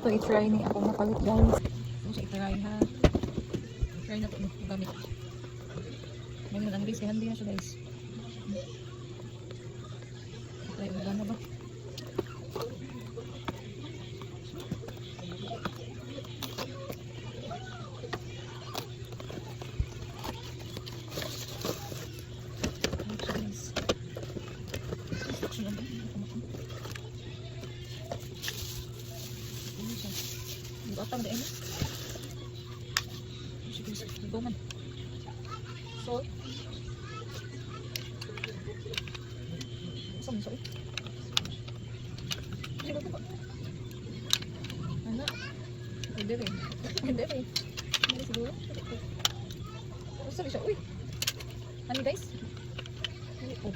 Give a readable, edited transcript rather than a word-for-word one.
to i-try ni ako napalit guys. Ito siya i-try ha. Try na to gamit. May nang guys, kaya hindi na siya guys. Try mo na ba? Atang dahil ito man salt saan salt ano hindi rin siguro basta rin siya uy ano guys ano po